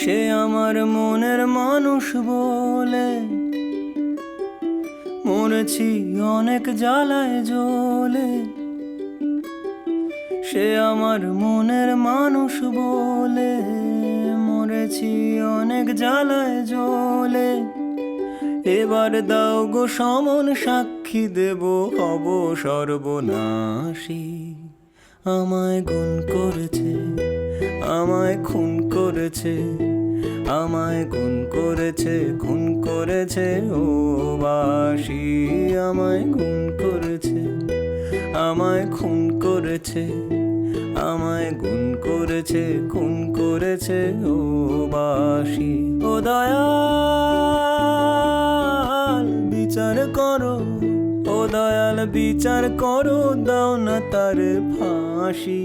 সে আমার মনের মানুষ বলে মরেছি অনেক জ্বালায় জ্বলে। সে আমার মনের মানুষ বলে মরেছি অনেক জ্বালায় জ্বলে। এবার দাও গো সমন সাক্ষী দেব হব সর্বনাশী। আমায় গুণ করেছে, আমায় খুন করেছে, আমায় গুণ করেছে, খুন করেছে ও বাসি। আমায় গুণ করেছে, আমায় খুন করেছে, আমায় গুণ করেছে, খুন করেছে ও বাসি। ও দয়াল বিচার করো, ও দয়াল বিচার করো, দাও না তার ফাঁসি।